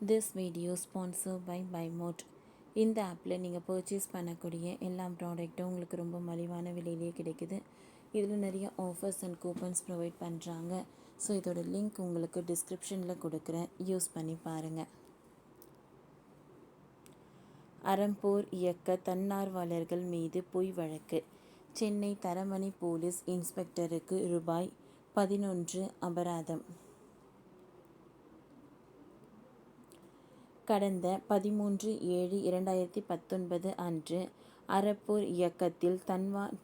This video sponsored by BuyMode. இந்த ஆப்பில் நீங்கள் பர்ச்சேஸ் பண்ணக்கூடிய எல்லா ப்ராடக்ட்டும் உங்களுக்கு ரொம்ப மலிவான விலையிலே கிடைக்குது. இதில் நிறைய ஆஃபர்ஸ் அண்ட் கூப்பன்ஸ் ப்ரொவைட் பண்ணுறாங்க. ஸோ இதோட லிங்க் உங்களுக்கு டிஸ்கிரிப்ஷனில் கொடுக்குறேன், யூஸ் பண்ணி பாருங்கள். அறம்போர் இயக்க தன்னார்வலர்கள் மீது பொய் வழக்கு. சென்னை தரமணி போலீஸ் இன்ஸ்பெக்டருக்கு ரூபாய் 11 அபராதம். கடந்த 13/7/2019 அன்று அறப்போர் இயக்கத்தில்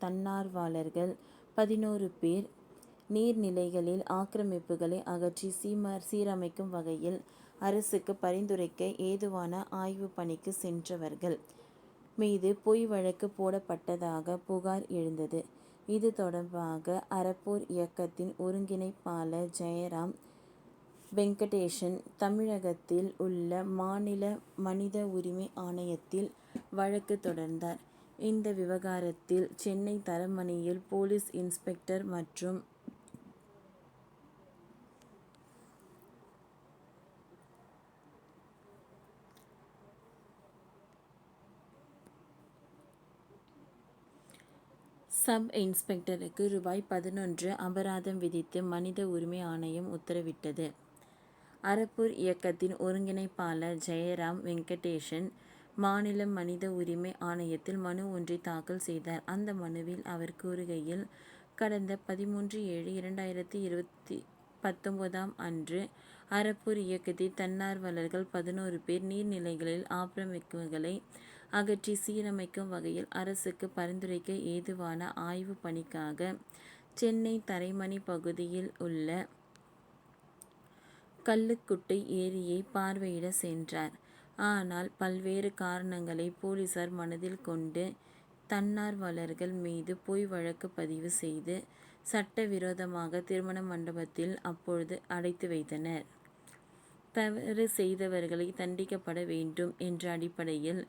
தன்னார்வலர்கள் 11 பேர் நீர்நிலைகளில் ஆக்கிரமிப்புகளை அகற்றி சீரமைக்கும் வகையில் அரசுக்கு பரிந்துரைக்க ஏதுவான ஆய்வு பணிக்கு சென்றவர்கள் மீது பொய் வழக்கு போடப்பட்டதாக புகார் எழுந்தது. இது தொடர்பாக அறப்போர் இயக்கத்தின் ஒருங்கிணைப்பாளர் ஜெயராம் வெங்கடேசன் தமிழகத்தில் உள்ள மாநில மனித உரிமை ஆணையத்தில் வழக்கு தொடர்ந்தார். இந்த விவகாரத்தில் சென்னை தரமணியில் போலீஸ் இன்ஸ்பெக்டர் மற்றும் சப் இன்ஸ்பெக்டருக்கு ரூபாய் 11 அபராதம் விதித்து மனித உரிமை ஆணையம் உத்தரவிட்டது. அறப்போர் இயக்கத்தின் ஒருங்கிணைப்பாளர் ஜெயராம் வெங்கடேசன் மாநில மனித உரிமை ஆணையத்தில் மனு ஒன்றை தாக்கல் செய்தார். அந்த மனுவில் அவர் கூறுகையில், கடந்த 13/7/2019 அன்று அறப்போர் இயக்கத்தில் தன்னார்வலர்கள் 11 பேர் நீர்நிலைகளில் ஆக்கிரமிப்புகளை அகற்றி சீரமைக்கும் வகையில் அரசுக்கு பரிந்துரைக்க ஏதுவான ஆய்வு பணிக்காக சென்னை தரமணி பகுதியில் உள்ள கல்லுக்குட்டை ஏரியை பார்வையிட சென்றார். ஆனால் பல்வேறு காரணங்களை போலீசார் மனதில் கொண்டு தன்னார்வலர்கள் மீது பொய் வழக்கு பதிவு செய்து சட்டவிரோதமாக திருமண மண்டபத்தில் அப்பொழுது அடைத்து வைத்தனர். தவறு செய்தவர்களை தண்டிக்கப்பட வேண்டும் என்ற அடிப்படையில்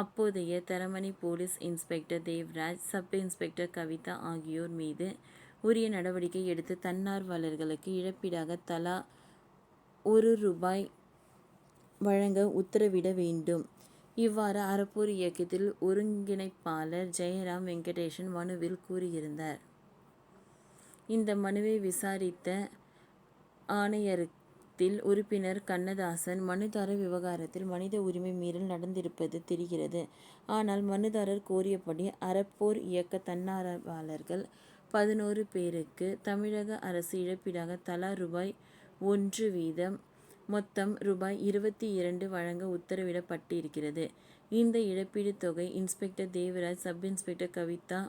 அப்போதைய Taramani police inspector Devaraj, sub inspector Kavitha ஆகியோர் மீது உரிய நடவடிக்கை எடுத்து தன்னார்வலர்களுக்கு இழப்பீடாக தலா ரூபாய் 1 வழங்க உத்தரவிட வேண்டும். இவ்வாறு அறப்போர் இயக்கத்தில் ஒருங்கிணைப்பாளர் ஜெயராம் வெங்கடேசன் மனுவில் கூறியிருந்தார். இந்த மனுவை விசாரித்த ஆணையத்தில் உறுப்பினர் கண்ணதாசன், மனுதாரர் விவகாரத்தில் மனித உரிமை மீறல் நடந்திருப்பது தெரிகிறது. ஆனால் மனுதாரர் கோரியபடி அறப்போர் இயக்க தன்னார்வலர்கள் 11 பேருக்கு தமிழக அரசு இழப்பீடாக தலா ரூபாய் 1 வீதம் மொத்தம் ரூபாய் 22 வழங்க உத்தரவிடப்பட்டிருக்கிறது. இந்த இழப்பீடு தொகை inspector Devaraj, sub inspector Kavitha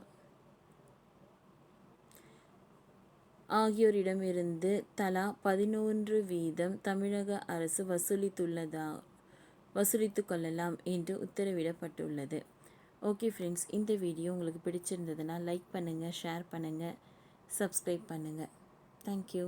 ஆகியோரிடமிருந்து தலா 11 வீதம் தமிழக அரசு வசூலித்து கொள்ளலாம் என்று உத்தரவிடப்பட்டுள்ளது. ஓகே ஃப்ரெண்ட்ஸ், இந்த வீடியோ உங்களுக்கு பிடிச்சிருந்ததுன்னா லைக் பண்ணுங்கள், ஷேர் பண்ணுங்கள், சப்ஸ்கிரைப் பண்ணுங்கள். தேங்க்யூ.